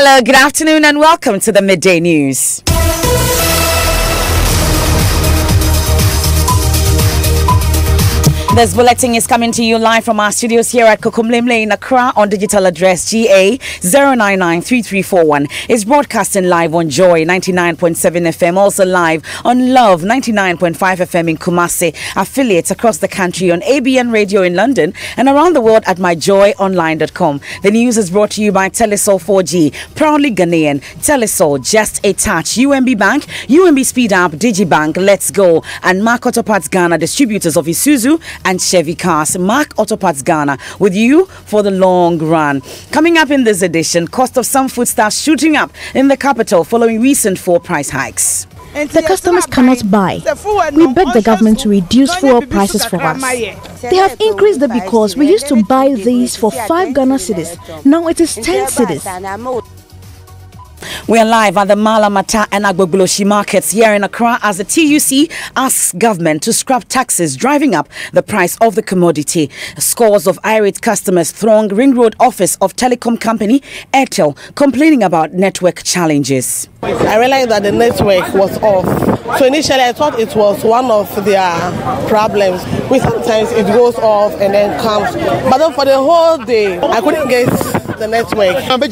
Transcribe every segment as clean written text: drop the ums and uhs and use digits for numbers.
Hello, good afternoon and welcome to the Midday News. This bulletin is coming to you live from our studios here at Kokomlemle in Accra on digital address GA 0993341. It's broadcasting live on Joy 99.7 FM, also live on Love 99.5 FM in Kumasi, affiliates across the country on ABN Radio in London and around the world at myjoyonline.com. The news is brought to you by Telesol 4G, proudly Ghanaian. Telesol, just a touch. UMB Bank, UMB Speed Up, Digibank, Let's Go, and Mark Auto Parts Ghana, distributors of Isuzu and Chevy cars. Mark Auto Parts Ghana, with you for the long run. Coming up in this edition, cost of some foodstuffs shooting up in the capital following recent fuel price hikes. The customers cannot buy. We beg the government to reduce fuel prices for us. They have increased it because we used to buy these for 5 Ghana cedis. Now it is 10 cedis. We are live at the Malamata and Agbogloshi markets here in Accra as the TUC asks government to scrap taxes driving up the price of the commodity. Scores of irate customers throng Ring Road office of telecom company Airtel, complaining about network challenges. I realized that the network was off. So initially I thought it was one of their problems. Sometimes it goes off and then comes. But then for the whole day, I couldn't get the network. And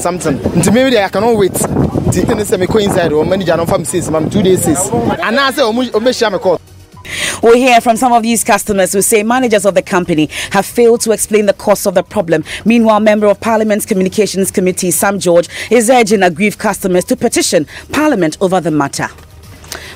something. Maybe I cannot wait. Inside or manager from 6 months, 2 days. And I say, we'll hear from some of these customers who say managers of the company have failed to explain the cause of the problem. Meanwhile, Member of Parliament's Communications Committee, Sam George, is urging aggrieved customers to petition Parliament over the matter.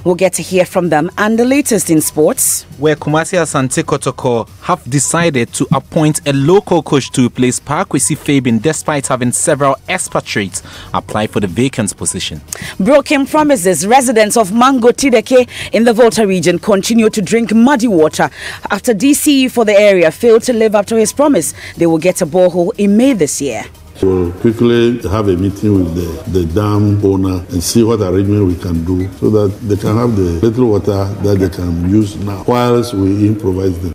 We'll get to hear from them. And the latest in sports, where Kumasi Asante Kotoko have decided to appoint a local coach to replace Parkwesi Fabin despite having several expatriates apply for the vacant position. Broken promises. Residents of Mango Tideke in the Volta region continue to drink muddy water after DCE for the area failed to live up to his promise. They will get a borehole in May this year. We'll quickly have a meeting with the dam owner and see what arrangement we can do so that they can have the little water that they can use now whilst we improvise them.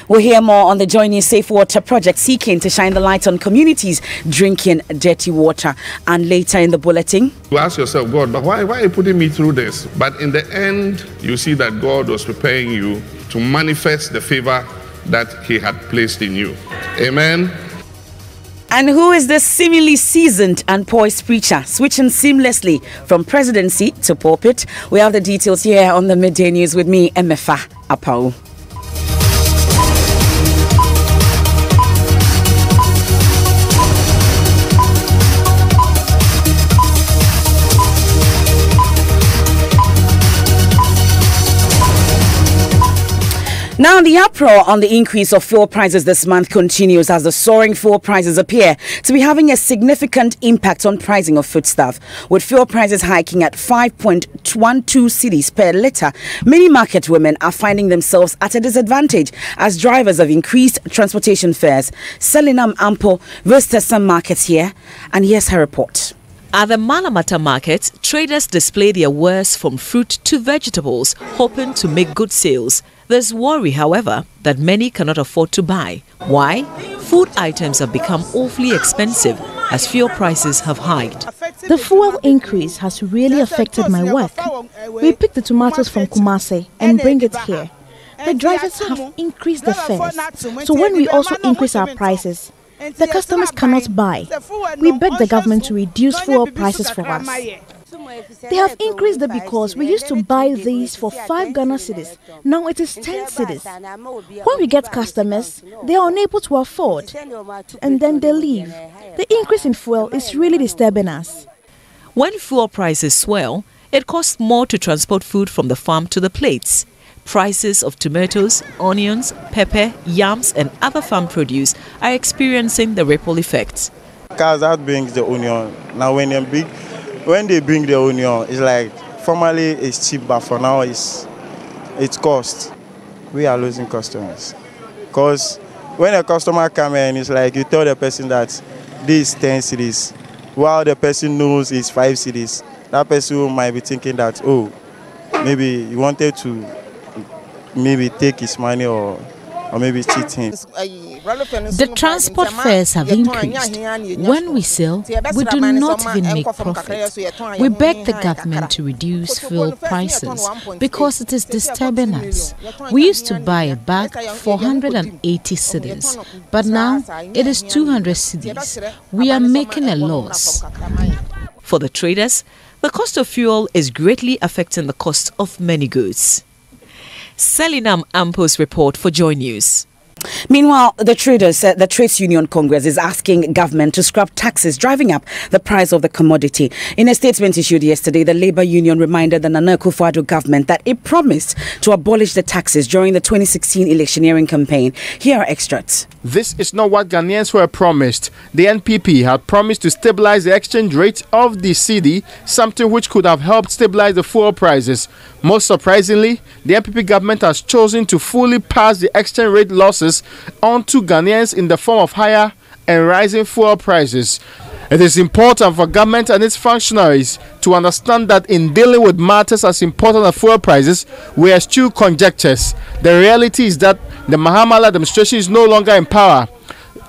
We'll hear more on the Joining Safe Water project seeking to shine the light on communities drinking dirty water. And later in the bulletin, you ask yourself, God, but why are you putting me through this? But in the end, you see that God was preparing you to manifest the favor that he had placed in you. Amen. And who is the seemingly seasoned and poised preacher switching seamlessly from presidency to pulpit? We have the details here on the Midday News with me, Emefa Apau. Now, the uproar on the increase of fuel prices this month continues as the soaring fuel prices appear to be having a significant impact on pricing of foodstuff. With fuel prices hiking at 5.12 cedis per litre, many market women are finding themselves at a disadvantage as drivers have increased transportation fares. Selinam Ampo visited some markets here, and here's her report. At the Malamata market, traders display their wares from fruit to vegetables, hoping to make good sales. There's worry, however, that many cannot afford to buy. Why? Food items have become awfully expensive as fuel prices have hiked. The fuel increase has really affected my work. We pick the tomatoes from Kumasi and bring it here. The drivers have increased the fares, so when we also increase our prices, the customers cannot buy. We beg the government to reduce fuel prices for us. They have increased it because we used to buy these for 5 Ghana cedis. Now it is 10 cedis. When we get customers, they are unable to afford and then they leave. The increase in fuel is really disturbing us. When fuel prices swell, it costs more to transport food from the farm to the plates. Prices of tomatoes, onions, pepper, yams and other farm produce are experiencing the ripple effects. Cars that brings the onion. Now when they bring the onion, it's like formerly it's cheap, but for now it's cost. We are losing customers. Because when a customer comes in, it's like you tell the person that this is 10 cedis, while the person knows it's 5 cedis. That person might be thinking that, oh, maybe he wanted to maybe take his money or maybe cheat him. The transport fares have increased. When we sell, we do not even make profit. We beg the government to reduce fuel prices because it is disturbing us. We used to buy a bag 480 cedis, but now it is 200 cedis. We are making a loss. For the traders, the cost of fuel is greatly affecting the cost of many goods. Selinam Ampo's report for Joy News. Meanwhile, the Trades Union Congress is asking government to scrap taxes, driving up the price of the commodity. In a statement issued yesterday, the Labour Union reminded the Nana Akufo-Addo government that it promised to abolish the taxes during the 2016 electioneering campaign. Here are extracts. This is not what Ghanaians were promised. The NPP had promised to stabilize the exchange rate of the cedi, something which could have helped stabilize the fuel prices. Most surprisingly, the NPP government has chosen to fully pass the exchange rate losses on to Ghanaians in the form of higher and rising fuel prices. It is important for government and its functionaries to understand that in dealing with matters as important as fuel prices, we eschew conjectures. The reality is that the Mahama administration is no longer in power.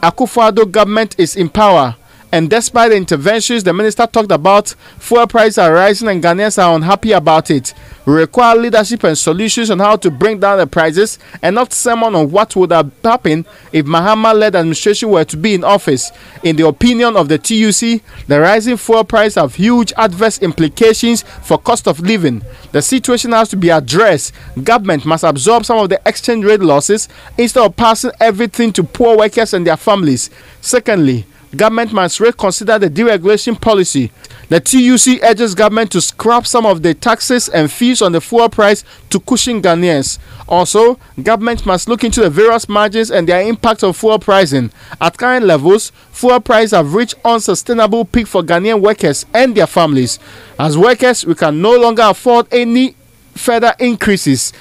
Akufo-Addo government is in power. And despite the interventions the minister talked about, fuel prices are rising and Ghanaians are unhappy about it. We require leadership and solutions on how to bring down the prices and not sermon on what would have happened if Mahama-led administration were to be in office. In the opinion of the TUC, the rising fuel prices have huge adverse implications for cost of living. The situation has to be addressed. Government must absorb some of the exchange rate losses instead of passing everything to poor workers and their families. Secondly, government must reconsider the deregulation policy. The TUC urges government to scrap some of the taxes and fees on the fuel price to cushion Ghanaians. Also, government must look into the various margins and their impact on fuel pricing. At current levels, fuel prices have reached unsustainable peak for Ghanaian workers and their families. As workers, we can no longer afford any further increases.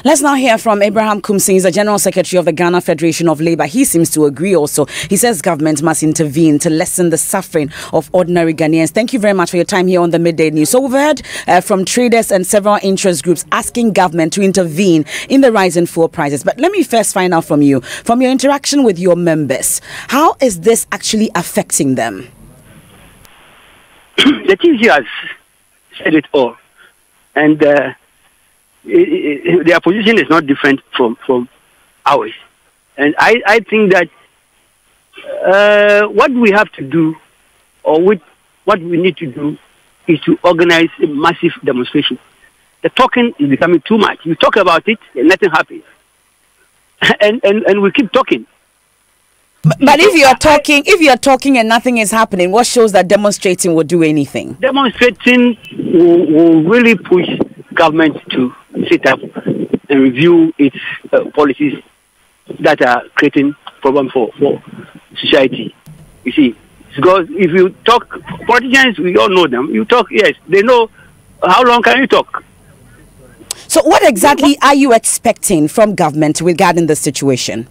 Let's now hear from Abraham Kumsin, he's the General Secretary of the Ghana Federation of Labour. He seems to agree also. He says government must intervene to lessen the suffering of ordinary Ghanaians. Thank you very much for your time here on the Midday News. So we've heard from traders and several interest groups asking government to intervene in the rise in fuel prices. But let me first find out from you, from your interaction with your members, how is this actually affecting them? The TUC has said it all. And their position is not different from ours. And I think that what we have to do, or what we need to do, is to organize a massive demonstration. The talking is becoming too much. You talk about it and nothing happens. And we keep talking. But if you are talking and nothing is happening, what shows that demonstrating will do anything? Demonstrating will really push government to sit up and review its policies that are creating problems for society. You see, because if you talk, politicians, we all know them. You talk, yes, they know. How long can you talk? So what exactly are you expecting from government regarding the situation?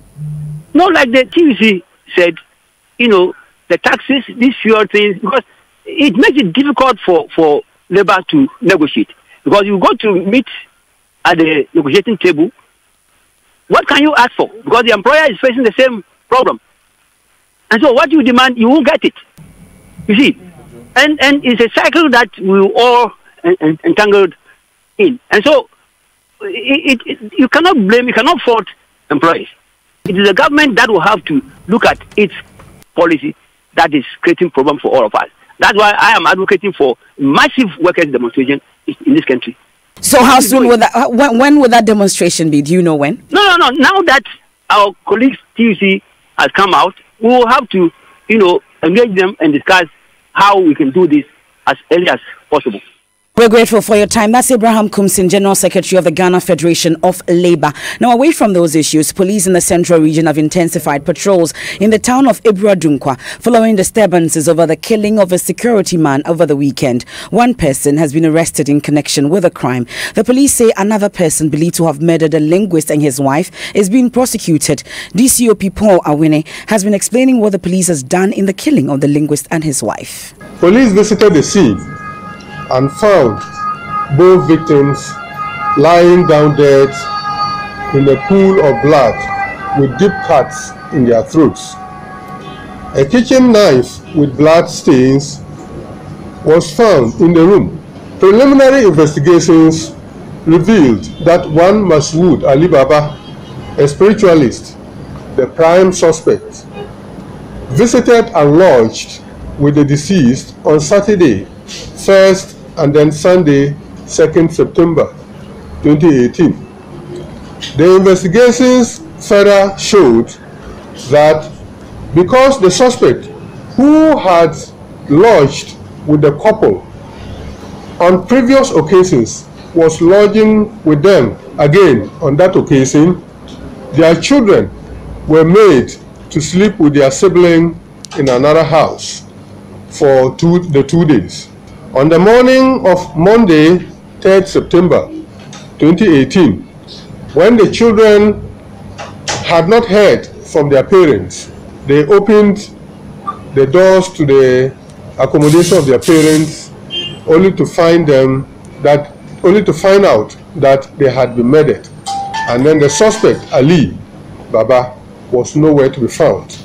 No, like the TVC said, the taxes, these fuel things, because it makes it difficult for labor to negotiate. Because you go to meet at the negotiating table, what can you ask for? Because the employer is facing the same problem. And so what you demand, you won't get it. You see? And it's a cycle that we all entangled in. And so you cannot blame, you cannot fault employees. It is the government that will have to look at its policy that is creating problem for all of us. That's why I am advocating for massive workers' demonstration in this country. So how soon will that? When will that demonstration be? Do you know when? No. Now that our colleagues TUC has come out, we will have to, engage them and discuss how we can do this as early as possible. We're grateful for your time. That's Abraham Kumsin, General Secretary of the Ghana Federation of Labour. Now, away from those issues, police in the central region have intensified patrols in the town of Ibra-Dunkwa following disturbances over the killing of a security man over the weekend. One person has been arrested in connection with the crime. The police say another person believed to have murdered a linguist and his wife is being prosecuted. DCOP Paul Awine has been explaining what the police has done in the killing of the linguist and his wife. Police visited the scene and found both victims lying down dead in a pool of blood with deep cuts in their throats. A kitchen knife with blood stains was found in the room. Preliminary investigations revealed that one Masood Ali Baba, a spiritualist, the prime suspect, visited and lodged with the deceased on Saturday, 1st and then Sunday, 2nd September 2018. The investigations further showed that because the suspect who had lodged with the couple on previous occasions was lodging with them again on that occasion, their children were made to sleep with their sibling in another house for the 2 days. On the morning of Monday, 3rd September 2018, when the children had not heard from their parents, they opened the doors to the accommodation of their parents only to find out that they had been murdered. And then the suspect, Ali Baba, was nowhere to be found.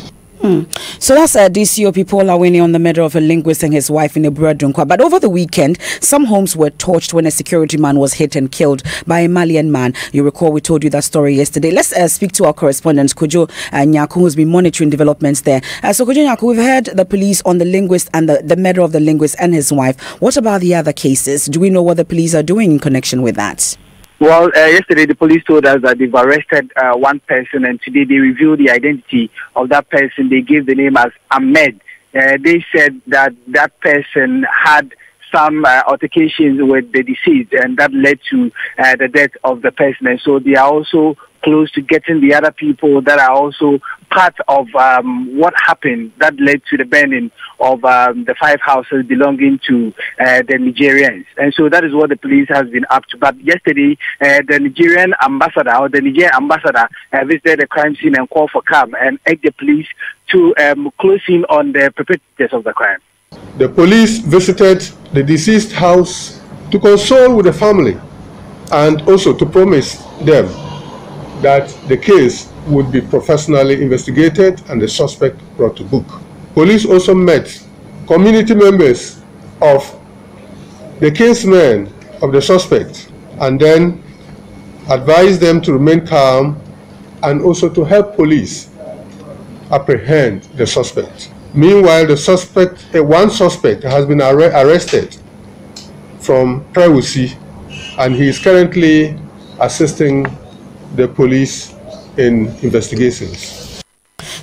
So that's DCOP Paul Awini on the murder of a linguist and his wife in Dunkwa. But over the weekend, some homes were torched when a security man was hit and killed by a Malian man. You recall we told you that story yesterday. Let's speak to our correspondent, Kojo Nyaku, who's been monitoring developments there. So Kojo Nyaku, we've heard the police on the linguist and the murder of the linguist and his wife. What about the other cases? Do we know what the police are doing in connection with that? Well, yesterday the police told us that they've arrested one person, and today they revealed the identity of that person. They gave the name as Ahmed. They said that that person had some altercations with the deceased, and that led to the death of the person. And so they are also close to getting the other people that are also part of what happened that led to the burning of the 5 houses belonging to the Nigerians. And so that is what the police has been up to. But yesterday, the Nigerian ambassador visited the crime scene and called for calm and urged the police to close in on the perpetrators of the crime. The police visited the deceased house to console with the family and also to promise them that the case would be professionally investigated and the suspect brought to book. Police also met community members of the kinsmen of the suspect and then advised them to remain calm and also to help police apprehend the suspect. Meanwhile, one suspect has been arrested from Prewusi, and he is currently assisting the police in investigations.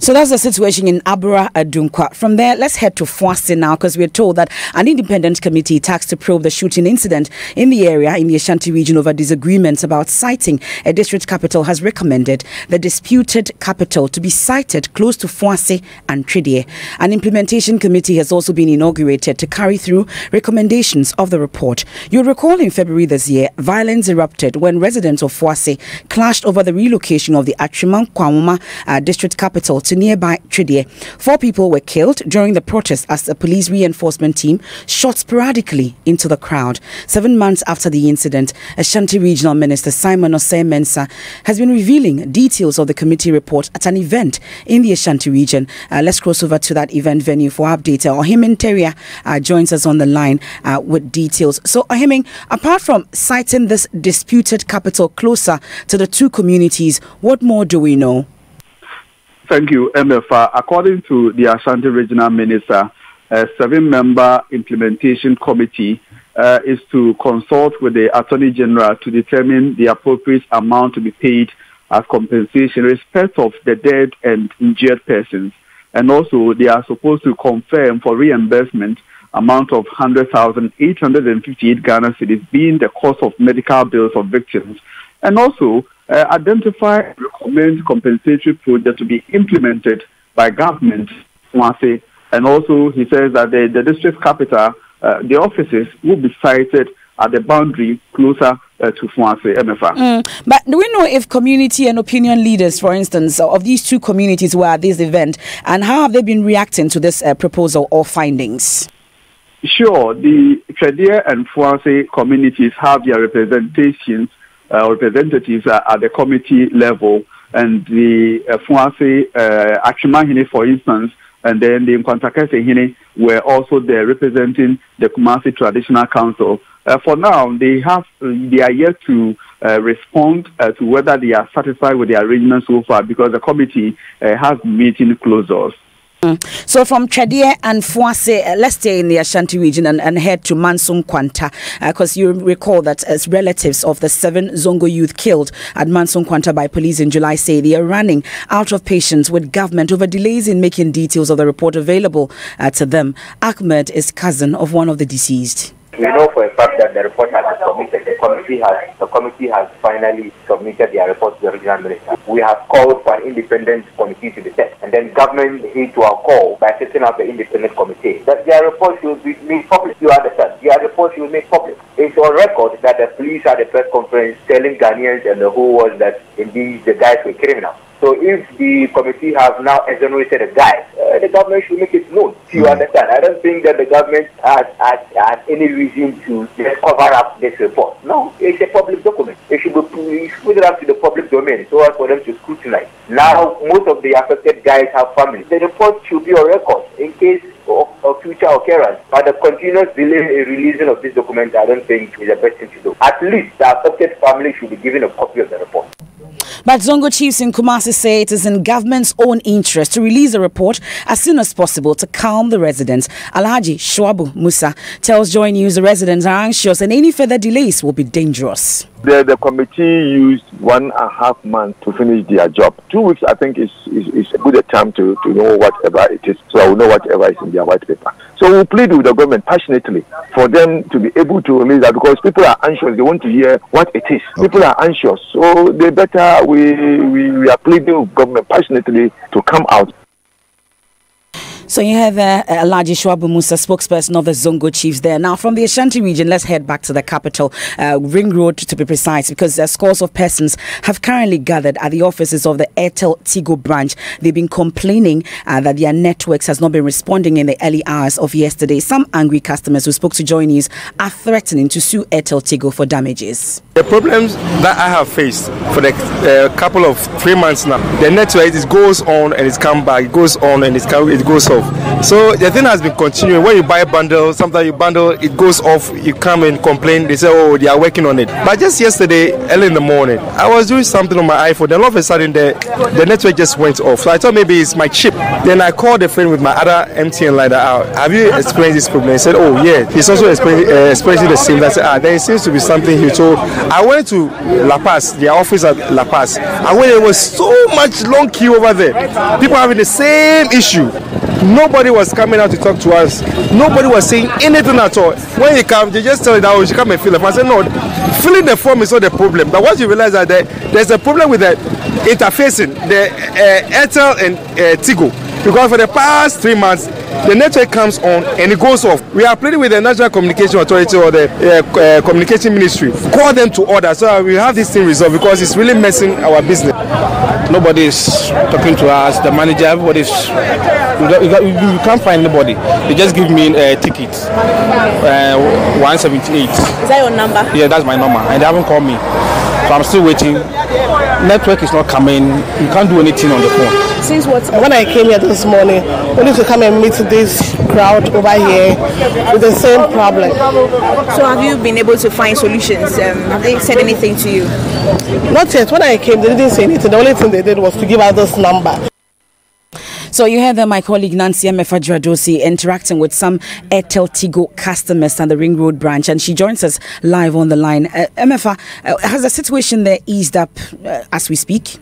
So that's the situation in Abura Dunkwa. From there, let's head to Fuase now, because we're told that an independent committee tasked to probe the shooting incident in the area in the Ashanti region over disagreements about siting a district capital has recommended the disputed capital to be sited close to Fuase and Tridie. An implementation committee has also been inaugurated to carry through recommendations of the report. You'll recall in February this year, violence erupted when residents of Fuase clashed over the relocation of the Atriman Kwamuma district capital to nearby Tridie. 4 people were killed during the protest as a police reinforcement team shot sporadically into the crowd. 7 months after the incident, Ashanti Regional Minister Simon Osei Mensah has been revealing details of the committee report at an event in the Ashanti region. Let's cross over to that event venue for update. Ohimin Teria joins us on the line with details. So Ohimin, apart from citing this disputed capital closer to the 2 communities, what more do we know? Thank you, MFA. According to the Ashanti Regional Minister, a 7-member implementation committee is to consult with the Attorney General to determine the appropriate amount to be paid as compensation in respect of the dead and injured persons. And also, they are supposed to confirm for reimbursement amount of 100,858 Ghana cedis being the cost of medical bills of victims. And also, identify and recommend compensatory projects to be implemented by government. And also, he says that the district capital, the offices will be sited at the boundary closer to Fuase, MFA. But do we know if community and opinion leaders, for instance, of these 2 communities were at this event, and how have they been reacting to this proposal or findings? Sure. The Tridie and Fuase communities have their representatives at the committee level, and the Fuase Achimahine, for instance, and then the Nkwantakese were also there representing the Kumasi Traditional Council. For now, they are yet to respond to whether they are satisfied with the arrangement so far, because the committee has meeting closures. So from Chedie and Fuase, let's stay in the Ashanti region and head to Manson Kwanta, because you recall that as relatives of the 7 Zongo youth killed at Manson Kwanta by police in July say they are running out of patience with government over delays in making details of the report available to them. Ahmed is cousin of one of the deceased. We know for a fact that the report has been submitted. The committee has finally submitted their report to the regional minister. We have called for an independent committee to be set, and then government heed to our call by setting up the independent committee. That their report should be made public. You understand? Their report should be made public. It's on record that the police had a press conference telling Ghanaians and the whole world that indeed the guys were criminals. So if the committee have now exonerated a guy, the government should make it known. You understand? I don't think that the government has any reason to just cover up this report. No, it's a public document. It should be put it up to the public domain so as for them to scrutinize. Now, most of the affected guys have families. The report should be on record in case of future occurrence. But the continuous delay in releasing of this document, I don't think is the best thing to do. At least the affected family should be given a copy of the report. But Zongo chiefs in Kumasi say it is in government's own interest to release a report as soon as possible to calm the residents. Alhaji Shwabu Musa tells Joy News the residents are anxious and any further delays will be dangerous. The committee used 1.5 months to finish their job. 2 weeks, I think, is a good time to know whatever it is. So I will know whatever is in their white paper. So we plead with the government passionately for them to be able to release that, because people are anxious. They want to hear what it is. Okay. People are anxious. So they better, we are pleading with government passionately to come out. So you have Alhaji Shwabu Musa, spokesperson of the Zongo Chiefs there. Now from the Ashanti region, let's head back to the capital, Ring Road to be precise, because scores of persons have currently gathered at the offices of the Airtel Tigo branch. They've been complaining that their networks has not been responding in the early hours of yesterday. Some angry customers who spoke to Joy News are threatening to sue Airtel Tigo for damages. The problems that I have faced for the couple of 3 months now, the network goes on and it's come back, it goes on and it goes off. So the thing has been continuing. When you buy a bundle, sometimes you bundle, it goes off, you come and complain, they say, oh, they are working on it. But just yesterday, early in the morning, I was doing something on my iPhone, then all of a sudden the network just went off. So I thought maybe it's my chip. Then I called a friend with my other MTN line out. Have you experienced this problem? He said, oh yeah, he's also experiencing the same. I said, there seems to be something here. So I went to La Paz, their office at La Paz. And when there was so much long queue over there, people having the same issue. Nobody was coming out to talk to us. Nobody was saying anything at all. When you come, they just tell you that you should come and fill the form. I said, no, filling the form is not the problem. But once you realize that there's a problem with the interfacing, the Airtel and Tigo. Because for the past 3 months, the network comes on and it goes off. We are pleading with the National Communication Authority or the Communication Ministry. Call them to order so we have this thing resolved, because it's really messing our business. Nobody is talking to us. The manager, everybody's. You can't find anybody. They just give me a ticket, 178. Is that your number? Yeah, that's my number, and they haven't called me. So I'm still waiting. Network is not coming. You can't do anything on the phone. Since what? When I came here this morning, we need to come and meet this crowd over here with the same problem. So have you been able to find solutions? Have they said anything to you? Not yet. When I came, they didn't say anything. The only thing they did was to give us this number. So you heard my colleague Nancy Emefa Dradosi interacting with some Airtel Tigo customers at the Ring Road branch, and she joins us live on the line. Emefa, has the situation there eased up as we speak?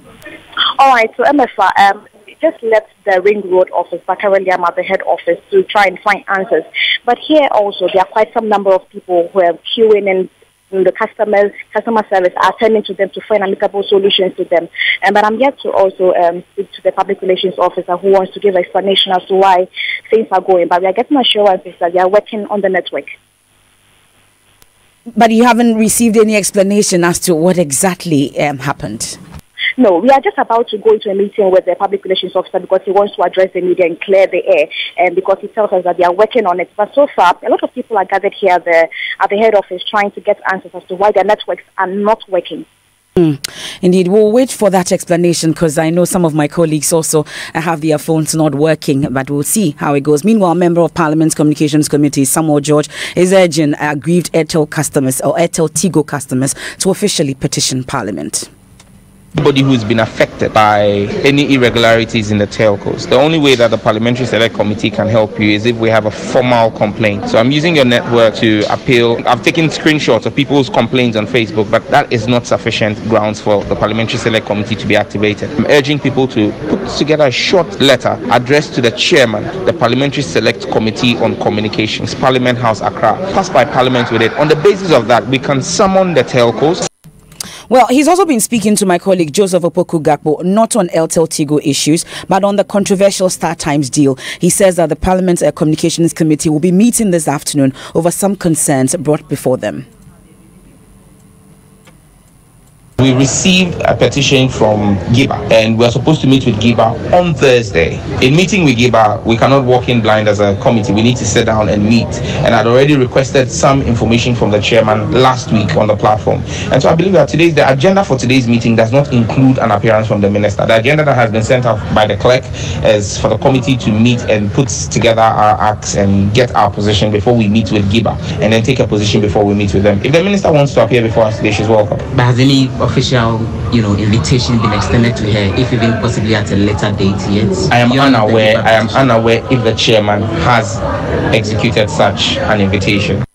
All right, so Emefa, just left the Ring Road office, but currently I'm at the head office to try and find answers. But here also, there are quite some number of people who are queuing in. The customer service are turning to them to find amicable solutions to them. But I'm yet to also speak to the public relations officer who wants to give an explanation as to why things are going. But we are getting assurances that they are working on the network. But you haven't received any explanation as to what exactly happened? No, we are just about to go into a meeting with the public relations officer because he wants to address the media and clear the air, and because he tells us that they are working on it. But so far, a lot of people are gathered here at the head office trying to get answers as to why their networks are not working. Indeed, we'll wait for that explanation because I know some of my colleagues also have their phones not working, but we'll see how it goes. Meanwhile, Member of Parliament's Communications Committee, Samuel George, is urging aggrieved Airtel customers or Airtel Tigo customers to officially petition Parliament. Anybody who's been affected by any irregularities in the telcos, the only way that the Parliamentary Select Committee can help you is if we have a formal complaint. So I'm using your network to appeal. I've taken screenshots of people's complaints on Facebook, but that is not sufficient grounds for the Parliamentary Select Committee to be activated. I'm urging people to put together a short letter addressed to the chairman, the Parliamentary Select Committee on Communications, Parliament House, Accra. Pass by Parliament with it. On the basis of that, we can summon the telcos. Well, he's also been speaking to my colleague Joseph Opoku-Gakpo, not on Airtel Tigo issues, but on the controversial Star Times deal. He says that the Parliament's Communications Committee will be meeting this afternoon over some concerns brought before them. We received a petition from Giba, and we're supposed to meet with Giba on Thursday. In meeting with Giba, we cannot walk in blind as a committee. We need to sit down and meet. And I'd already requested some information from the chairman last week on the platform. And so I believe that the agenda for today's meeting does not include an appearance from the minister. The agenda that has been sent out by the clerk is for the committee to meet and put together our acts and get our position before we meet with Giba, and then take a position before we meet with them. If the minister wants to appear before us today, she's welcome. But has any official, invitation been extended to her, if even possibly at a later date yet? I am unaware if the chairman has executed such an invitation.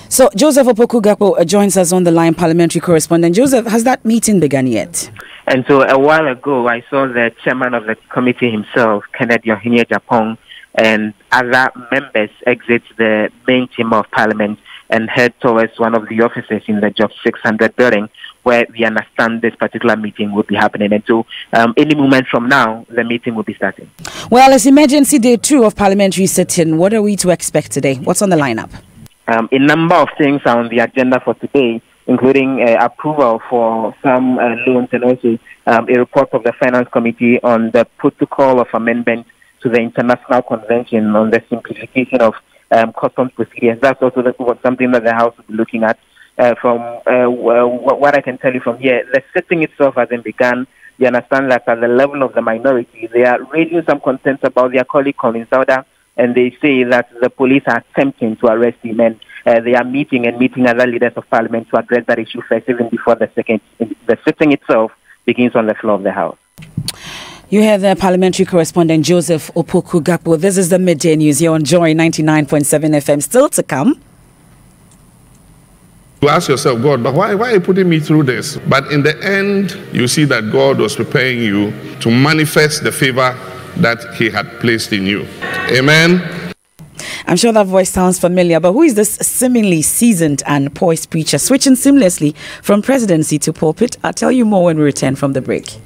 So Joseph Opoku-Gakpo joins us on the line, parliamentary correspondent. Joseph, has that meeting begun yet? And so a while ago, I saw the chairman of the committee himself, Kennedy Ohinie Japong, and other members exit the main chamber of parliament and head towards one of the offices in the Job 600 building, where we understand this particular meeting will be happening. And so any moment from now, the meeting will be starting. Well, it's emergency day 2 of parliamentary sitting. What are we to expect today? What's on the lineup? A number of things are on the agenda for today, including approval for some loans and also a report of the Finance Committee on the protocol of amendment to the International Convention on the simplification of customs procedures. That's also something that the House will be looking at. From what I can tell you from here, the sitting itself hasn't begun. You understand that at the level of the minority, they are raising some concerns about their colleague Colin Sauda, and they say that the police are attempting to arrest him, and they are meeting other leaders of parliament to address that issue first, even before the sitting itself begins on the floor of the House. You hear the parliamentary correspondent Joseph Opoku-Gakpo. This is the Midday News here on Joy 99.7 FM. Still to come. You ask yourself, God, but why are you putting me through this? But in the end, you see that God was preparing you to manifest the favor that he had placed in you. Amen. I'm sure that voice sounds familiar, but who is this seemingly seasoned and poised preacher switching seamlessly from presidency to pulpit? I'll tell you more when we return from the break.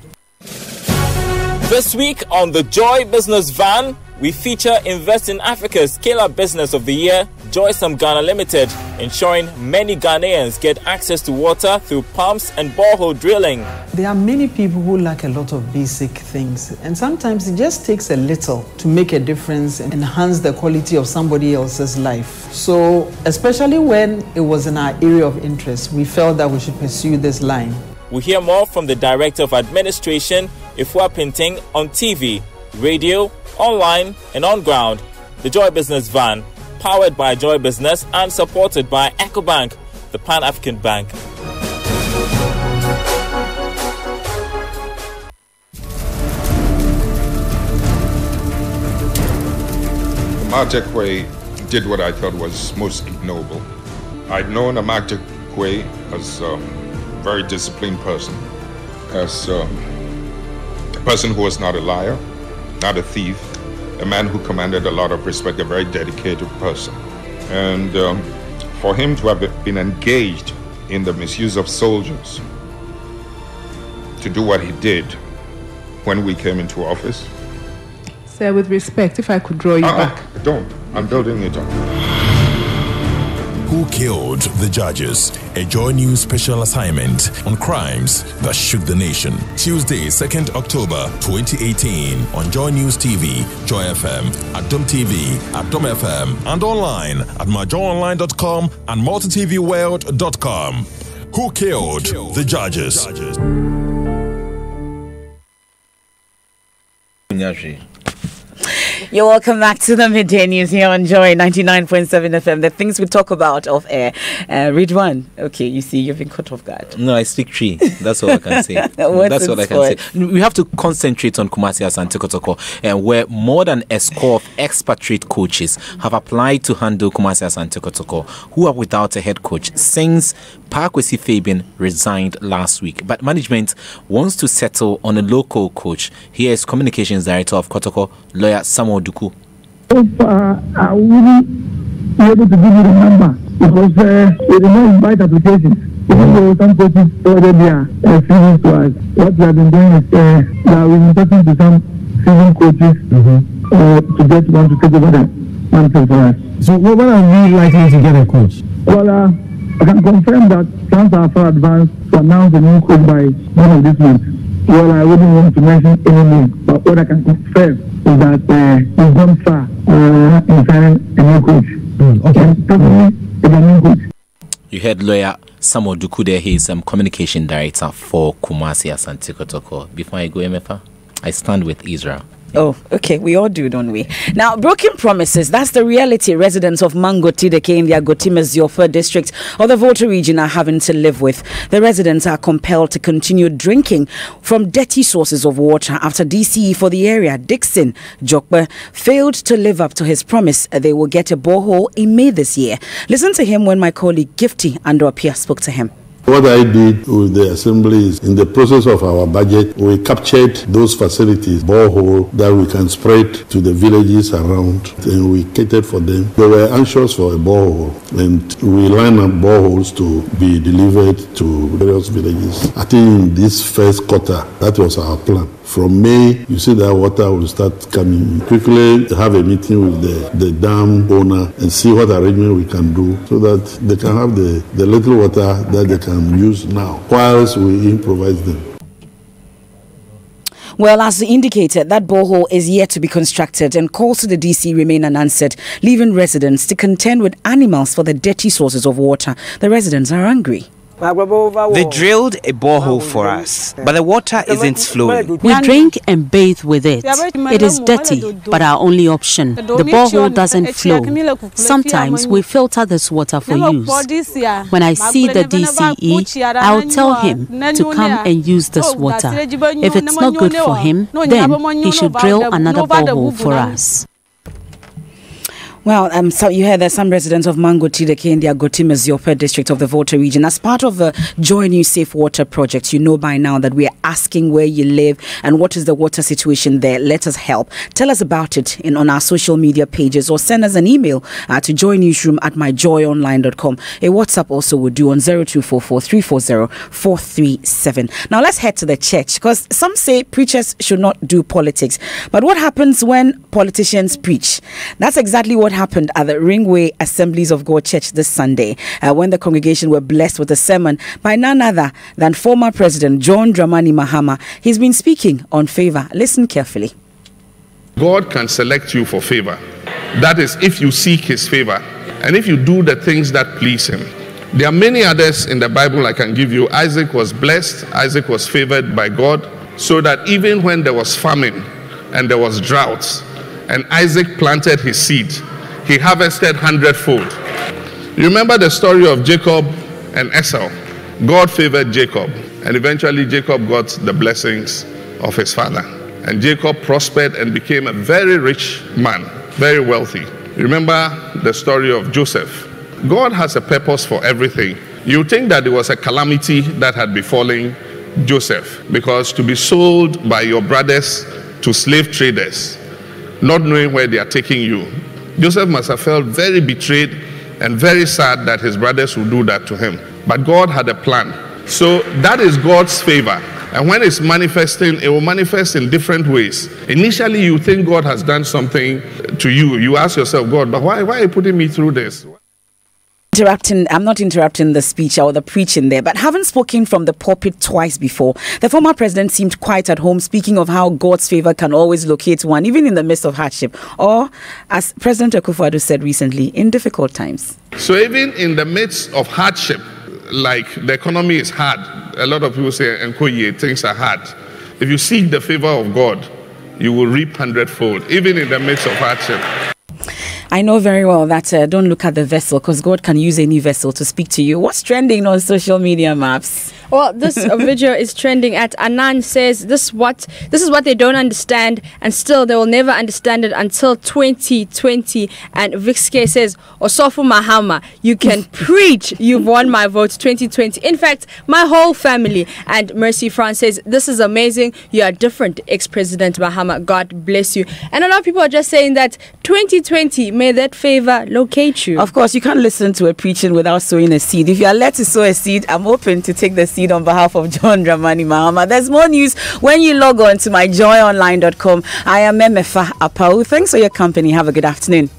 This week on the Joy Business Van, we feature Invest in Africa's Scale-Up Business of the Year, Joy Some Ghana Limited, ensuring many Ghanaians get access to water through pumps and borehole drilling. There are many people who lack a lot of basic things, and sometimes it just takes a little to make a difference and enhance the quality of somebody else's life. So, especially when it was in our area of interest, we felt that we should pursue this line. We'll hear more from the Director of Administration, Ifua Pinting, on TV, radio, online, and on ground. The Joy Business Van, powered by Joy Business and supported by EcoBank, the Pan-African Bank. Amartya Quay did what I thought was most ignoble. I'd known Amartya Quay as a very disciplined person, as a person who was not a liar, not a thief, a man who commanded a lot of respect, a very dedicated person. And for him to have been engaged in the misuse of soldiers, to do what he did when we came into office. Sir, with respect, if I could draw you back. Don't. I'm building it up. Who Killed the Judges? A Joy News special assignment on crimes that shook the nation. Tuesday, 2nd October 2018 on Joy News TV, Joy FM, at Dom TV, at Dom FM, and online at myjoyonline.com and multitvworld.com. Who killed the judges? You're welcome back to the Midday News here on Joy 99.7 FM. The things we talk about off air. Ridwan, okay, you see, you've been caught off guard. No, I speak tree. That's all I can say. That's what I can say. We have to concentrate on Kumasi Asante Kotoko, where more than a score of expatriate coaches have applied to handle Kumasi Asante Kotoko, who are without a head coach since Parkwesi Fabian resigned last week. But management wants to settle on a local coach. Here is Communications Director of Kotoko, lawyer Samuel Duku. So far, I wouldn't be able to give you the number because we did not invite applications. Even though some coaches already are serious to us, what we have been doing is that we've been talking to some senior coaches to get one to take over the mantle for us. So when are we likely to get a coach? Well, I can confirm that plans are far advanced to announce a new coach by one of this month. Well, I wouldn't want to mention any name, but what I can confirm is that we've gone far in signing a new coach. Okay. A new coach. You heard lawyer Samuel Duku there. He is communication director for Kumasi Asante Kotoko. Before I go, MFA, I stand with Israel. Oh, okay. We all do, don't we? Now, broken promises. That's the reality residents of Mangotideke in the Agoti-Maziofa district of the Volta region are having to live with. The residents are compelled to continue drinking from dirty sources of water after DCE for the area, Dixon Jokbe, failed to live up to his promise. They will get a borehole in May this year. Listen to him when my colleague Gifty Andropia spoke to him. What I did with the assembly is, in the process of our budget, we captured those facilities, borehole, that we can spread to the villages around, and we catered for them. They were anxious for a borehole, and we lined up boreholes to be delivered to various villages. I think in this first quarter, that was our plan. From May, you see that water will start coming. Quickly have a meeting with the dam owner and see what arrangement we can do so that they can have the little water that they can use now, whilst we improvise them. Well, as indicated, that borehole is yet to be constructed and calls to the DC remain unanswered, leaving residents to contend with animals for the dirty sources of water. The residents are angry. They drilled a borehole for us, but the water isn't flowing. We drink and bathe with it. It is dirty, but our only option. The borehole doesn't flow. Sometimes we filter this water for use. When I see the DCE, I'll tell him to come and use this water. If it's not good for him, then he should drill another borehole for us. Well, so you heard that some residents of Mangotideke in the Agoti-Maziopa district of the Volta region, as part of the Joy New Safe Water project, you know by now that we are asking where you live and what is the water situation there. Let us help. Tell us about it on our social media pages or send us an email to joynewsroom@myjoyonline.com. A WhatsApp also would do on 0244-340-437. Now let's head to the church, because some say preachers should not do politics. But what happens when politicians preach? That's exactly what happened at the Ringway Assemblies of God Church this Sunday when the congregation were blessed with a sermon by none other than former President John Dramani Mahama. He's been speaking on favor. Listen carefully. God can select you for favor. That is, if you seek his favor and if you do the things that please him. There are many others in the Bible I can give you. Isaac was blessed. Isaac was favored by God, so that even when there was famine and there was droughts and Isaac planted his seed, he harvested 100-fold. You remember the story of Jacob and Esau. God favored Jacob, and eventually Jacob got the blessings of his father. And Jacob prospered and became a very rich man, very wealthy. You remember the story of Joseph. God has a purpose for everything. You think that there was a calamity that had befallen Joseph, because to be sold by your brothers to slave traders, not knowing where they are taking you, Joseph must have felt very betrayed and very sad that his brothers would do that to him. But God had a plan. So that is God's favor. And when it's manifesting, it will manifest in different ways. Initially, you think God has done something to you. You ask yourself, God, but why are you putting me through this? I'm not interrupting the speech or the preaching there, but having spoken from the pulpit twice before, the former president seemed quite at home, speaking of how God's favor can always locate one, even in the midst of hardship, or, as President Akufo-Addo said recently, in difficult times. So even in the midst of hardship, like the economy is hard, a lot of people say, Nkoye, things are hard. If you seek the favor of God, you will reap hundredfold, even in the midst of hardship. I know very well that don't look at the vessel, because God can use any vessel to speak to you. What's trending on social media, Maps? Well, this video is trending at Anan says this is what they don't understand, and still they will never understand it until 2020. And Vixke says, Osofu Mahama, you can preach, you've won my vote 2020. In fact, my whole family. And Mercy France says, this is amazing, you are different, ex-President Mahama, God bless you. And a lot of people are just saying that 2020, may that favor locate you. Of course, you can't listen to a preaching without sowing a seed. If you are led to sow a seed, I'm open to take the seed on behalf of John Dramani Mahama. There's more news when you log on to myjoyonline.com. I am Memefa Apau. Thanks for your company. Have a good afternoon.